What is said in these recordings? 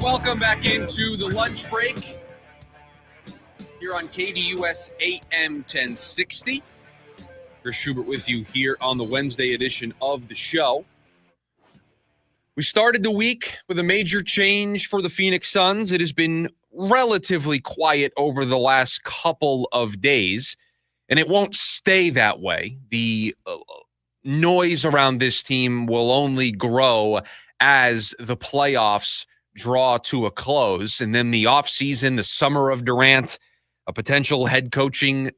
Welcome back into the lunch break here on KDUS AM 1060. Chris Schubert with you here on the Wednesday edition of the show. We started the week with a major change for the Phoenix Suns. It has been relatively quiet over the last couple of days, and it won't stay that way. The noise around this team will only grow as the playoffs draw to a close, and then the offseason, the summer of Durant, a potential head coaching,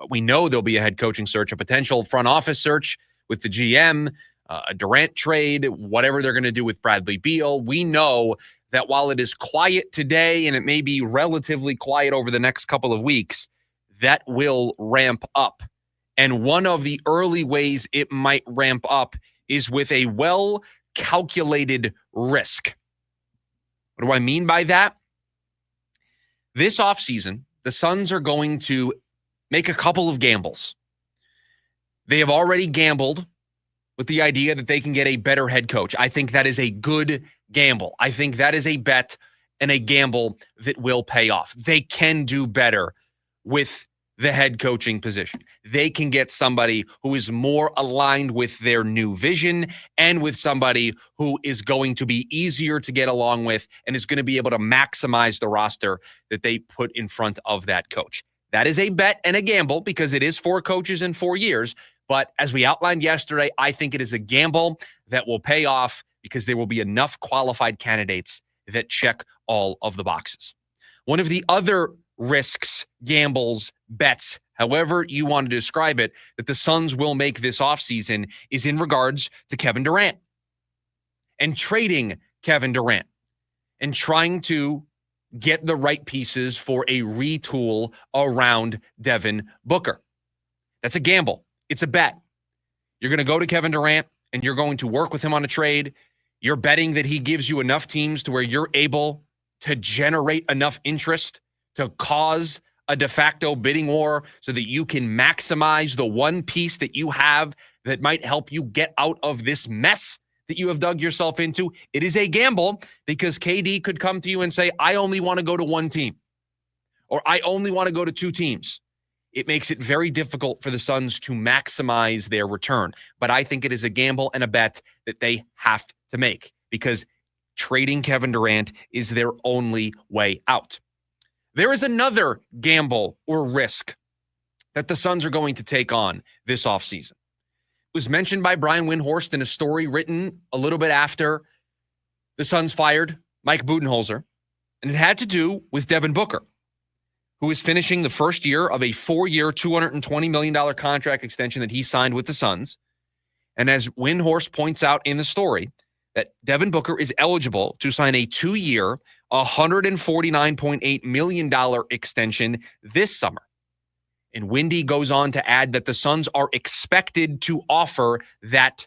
we know there'll be a head coaching search, a potential front office search with the GM, a Durant trade, whatever they're going to do with Bradley Beal. We know that while it is quiet today and it may be relatively quiet over the next couple of weeks, that will ramp up. And one of the early ways it might ramp up is with a well-calculated risk. What do I mean by that? This offseason, the Suns are going to make a couple of gambles. They have already gambled with the idea that they can get a better head coach. I think that is a good gamble. I think that is a bet and a gamble that will pay off. They can do better with the head coaching position. They can get somebody who is more aligned with their new vision and with somebody who is going to be easier to get along with and is going to be able to maximize the roster that they put in front of that coach. That is a bet and a gamble because it is 4 coaches in 4 years. But as we outlined yesterday, I think it is a gamble that will pay off because there will be enough qualified candidates that check all of the boxes. One of the other risks, gambles, bets, however you want to describe it, that the Suns will make this offseason is in regards to Kevin Durant and trading Kevin Durant and trying to get the right pieces for a retool around Devin Booker. That's a gamble. It's a bet. You're going to go to Kevin Durant and you're going to work with him on a trade. You're betting that he gives you enough teams to where you're able to generate enough interest to cause a de facto bidding war so that you can maximize the one piece that you have that might help you get out of this mess that you have dug yourself into. It is a gamble because KD could come to you and say, I only want to go to one team, or I only want to go to 2 teams. It makes it very difficult for the Suns to maximize their return. But I think it is a gamble and a bet that they have to make because trading Kevin Durant is their only way out. There is another gamble or risk that the Suns are going to take on this offseason. It was mentioned by Brian Windhorst in a story written a little bit after the Suns fired Mike Budenholzer, and it had to do with Devin Booker, who is finishing the first year of a 4-year, $220 million contract extension that he signed with the Suns. And as Windhorst points out in the story, that Devin Booker is eligible to sign a 2-year, $149.8 million extension this summer. And Windy goes on to add that the Suns are expected to offer that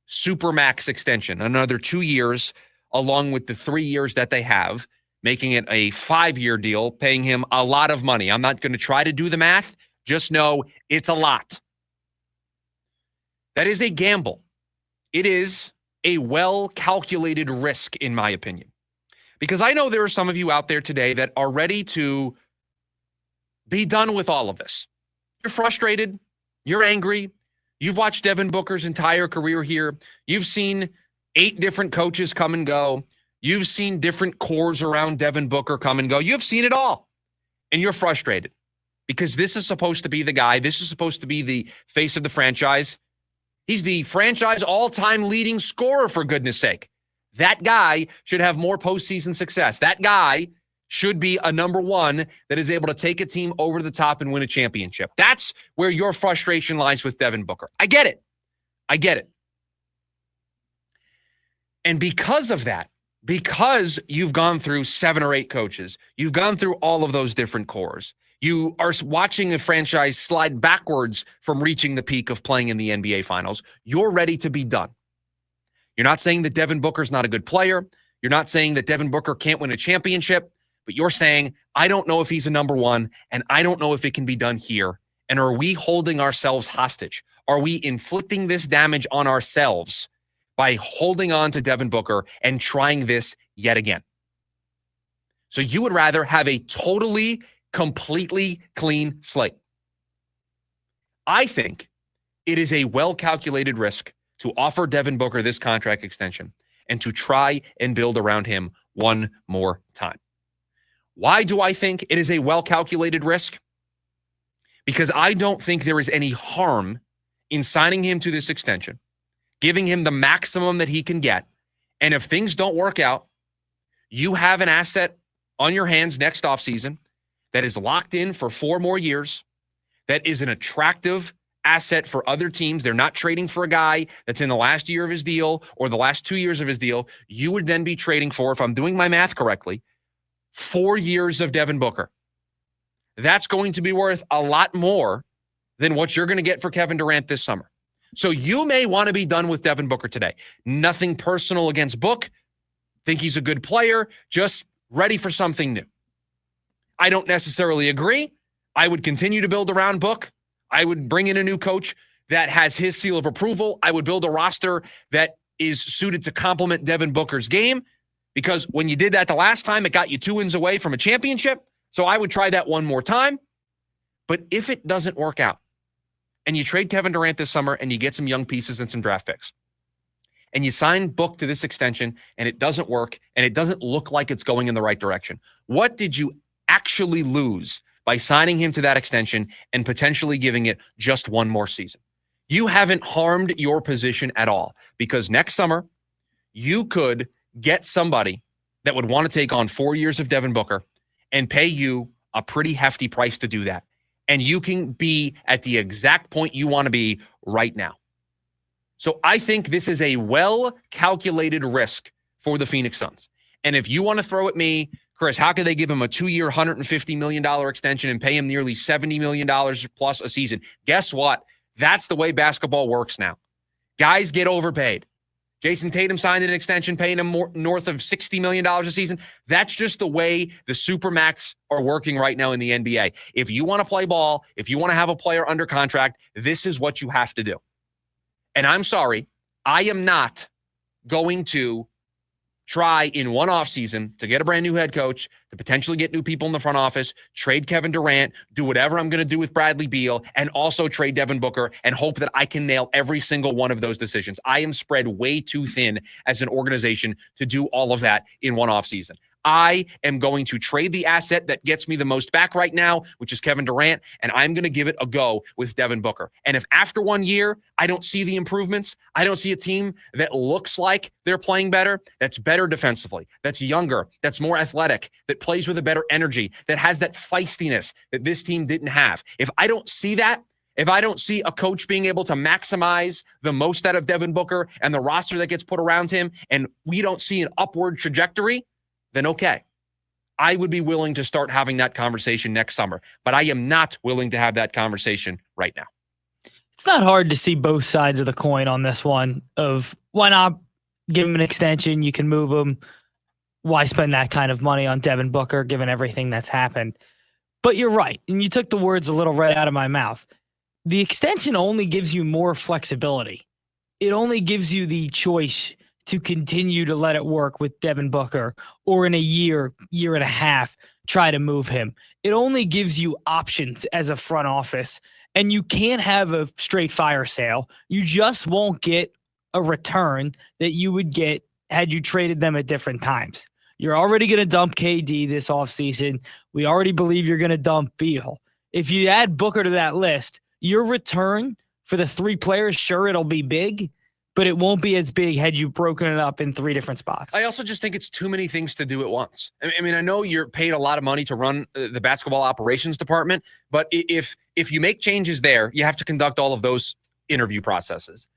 supermax extension, another 2 years, along with the 3 years that they have, making it a 5-year deal, paying him a lot of money. I'm not going to try to do the math. Just know it's a lot. That is a gamble. It is a well-calculated risk, in my opinion. Because I know there are some of you out there today that are ready to be done with all of this. You're frustrated. You're angry. You've watched Devin Booker's entire career here. You've seen 8 different coaches come and go. You've seen different cores around Devin Booker come and go. You've seen it all. And you're frustrated because this is supposed to be the guy. This is supposed to be the face of the franchise. He's the franchise all-time leading scorer, for goodness sake. That guy should have more postseason success. That guy should be a number 1 that is able to take a team over the top and win a championship. That's where your frustration lies with Devin Booker. I get it. I get it. And because of that, because you've gone through 7 or 8 coaches, you've gone through all of those different cores, you are watching a franchise slide backwards from reaching the peak of playing in the NBA Finals, you're ready to be done. You're not saying that Devin Booker's not a good player. You're not saying that Devin Booker can't win a championship, but you're saying, I don't know if he's a number 1, and I don't know if it can be done here. And are we holding ourselves hostage? Are we inflicting this damage on ourselves by holding on to Devin Booker and trying this yet again. So you would rather have a totally, completely clean slate. I think it is a well-calculated risk to offer Devin Booker this contract extension and to try and build around him one more time. Why do I think it is a well-calculated risk? Because I don't think there is any harm in signing him to this extension, giving him the maximum that he can get. And if things don't work out, you have an asset on your hands next offseason that is locked in for 4 more years, that is an attractive asset for other teams. They're not trading for a guy that's in the last year of his deal or the last 2 years of his deal. You would then be trading for, if I'm doing my math correctly, 4 years of Devin Booker. That's going to be worth a lot more than what you're going to get for Kevin Durant this summer. So you may want to be done with Devin Booker today. Nothing personal against Book. Think he's a good player, just ready for something new. I don't necessarily agree. I would continue to build around Book. I would bring in a new coach that has his seal of approval. I would build a roster that is suited to complement Devin Booker's game, because when you did that the last time, it got you 2 wins away from a championship. So I would try that one more time. But if it doesn't work out and you trade Kevin Durant this summer and you get some young pieces and some draft picks and you sign Book to this extension and it doesn't work and it doesn't look like it's going in the right direction, what did you actually lose by signing him to that extension and potentially giving it just one more season? You haven't harmed your position at all, because next summer you could get somebody that would want to take on 4 years of Devin Booker and pay you a pretty hefty price to do that. And you can be at the exact point you want to be right now. So I think this is a well-calculated risk for the Phoenix Suns. And if you want to throw at me, Chris, how could they give him a 2-year, $150 million extension and pay him nearly $70 million plus a season? Guess what? That's the way basketball works now. Guys get overpaid. Jason Tatum signed an extension, paying him more, north of $60 million a season. That's just the way the Supermax are working right now in the NBA. If you want to play ball, if you want to have a player under contract, this is what you have to do. And I'm sorry, I am not going to try in one offseason to get a brand new head coach, to potentially get new people in the front office, trade Kevin Durant, do whatever I'm going to do with Bradley Beal, and also trade Devin Booker and hope that I can nail every single one of those decisions. I am spread way too thin as an organization to do all of that in one offseason. I am going to trade the asset that gets me the most back right now, which is Kevin Durant, and I'm going to give it a go with Devin Booker. And if after 1 year I don't see the improvements, I don't see a team that looks like they're playing better, that's better defensively, that's younger, that's more athletic, that plays with a better energy, that has that feistiness that this team didn't have. If I don't see that, if I don't see a coach being able to maximize the most out of Devin Booker and the roster that gets put around him, and we don't see an upward trajectory, then okay, I would be willing to start having that conversation next summer. But I am not willing to have that conversation right now. It's not hard to see both sides of the coin on this one of why not give him an extension? You can move him. Why spend that kind of money on Devin Booker given everything that's happened? But you're right. And you took the words a little right out of my mouth. The extension only gives you more flexibility. It only gives you the choice to continue to let it work with Devin Booker, or in a year and a half, try to move him. It only gives you options as a front office, and you can't have a straight fire sale. You just won't get a return that you would get had you traded them at different times. You're already going to dump KD this offseason. We already believe you're going to dump Beal. If you add Booker to that list, your return for the 3 players, sure, it'll be big, but it won't be as big had you broken it up in 3 different spots. I also just think it's too many things to do at once. I mean, I know you're paid a lot of money to run the basketball operations department, but if you make changes there, you have to conduct all of those interview processes.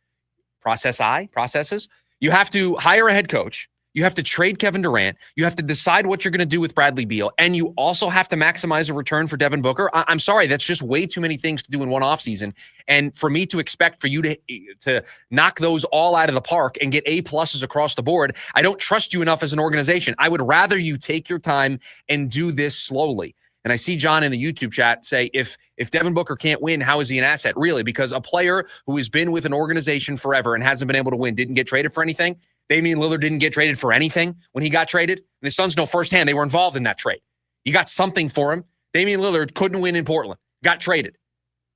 Processes. You have to hire a head coach. You have to trade Kevin Durant. You have to decide what you're going to do with Bradley Beal. And you also have to maximize a return for Devin Booker. I'm sorry, that's just way too many things to do in one offseason. And for me to expect for you to knock those all out of the park and get A+ across the board, I don't trust you enough as an organization. I would rather you take your time and do this slowly. And I see John in the YouTube chat say, if Devin Booker can't win, how is he an asset? Really? Because a player who has been with an organization forever and hasn't been able to win, didn't get traded for anything? Damian Lillard didn't get traded for anything when he got traded. And the Suns know firsthand they were involved in that trade. You got something for him. Damian Lillard couldn't win in Portland, got traded.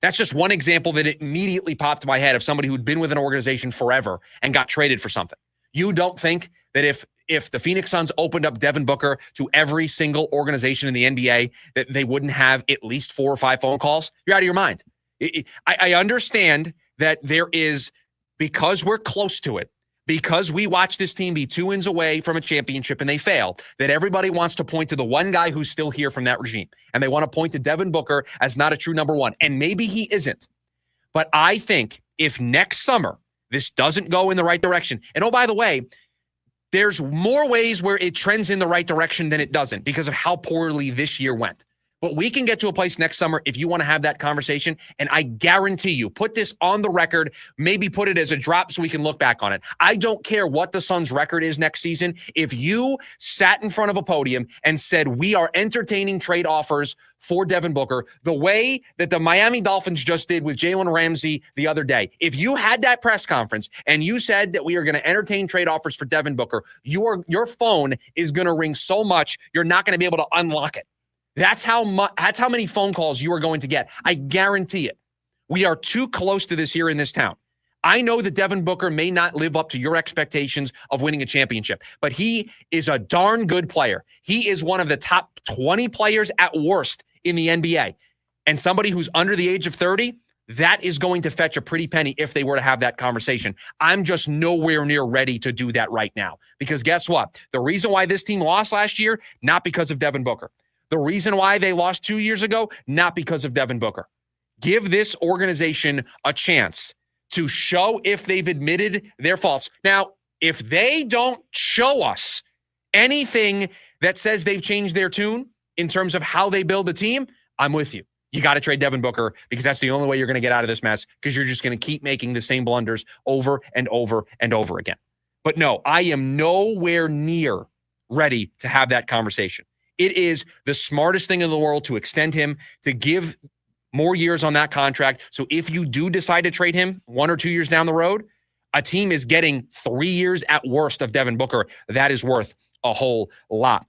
That's just one example that immediately popped to my head of somebody who'd been with an organization forever and got traded for something. You don't think that if the Phoenix Suns opened up Devin Booker to every single organization in the NBA, that they wouldn't have at least 4 or 5 phone calls? You're out of your mind. I understand that there is, because we're close to it, because we watch this team be 2 wins away from a championship and they fail, that everybody wants to point to the one guy who's still here from that regime. And they want to point to Devin Booker as not a true number one. And maybe he isn't. But I think if next summer this doesn't go in the right direction, and oh, by the way, there's more ways where it trends in the right direction than it doesn't because of how poorly this year went. But we can get to a place next summer if you want to have that conversation. And I guarantee you, put this on the record, maybe put it as a drop so we can look back on it. I don't care what the Suns' record is next season. If you sat in front of a podium and said, we are entertaining trade offers for Devin Booker, the way that the Miami Dolphins just did with Jalen Ramsey the other day, if you had that press conference and you said that we are going to entertain trade offers for Devin Booker, your phone is going to ring so much, you're not going to be able to unlock it. That's how many phone calls you are going to get. I guarantee it. We are too close to this here in this town. I know that Devin Booker may not live up to your expectations of winning a championship, but he is a darn good player. He is one of the top 20 players at worst in the NBA. And somebody who's under the age of 30, that is going to fetch a pretty penny if they were to have that conversation. I'm just nowhere near ready to do that right now. Because guess what? The reason why this team lost last year, not because of Devin Booker. The reason why they lost 2 years ago, not because of Devin Booker. Give this organization a chance to show if they've admitted their faults. Now, if they don't show us anything that says they've changed their tune in terms of how they build a team, I'm with you. You got to trade Devin Booker because that's the only way you're going to get out of this mess, because you're just going to keep making the same blunders over and over and over again. But no, I am nowhere near ready to have that conversation. It is the smartest thing in the world to extend him, to give more years on that contract. So if you do decide to trade him 1 or 2 years down the road, a team is getting 3 years at worst of Devin Booker. That is worth a whole lot.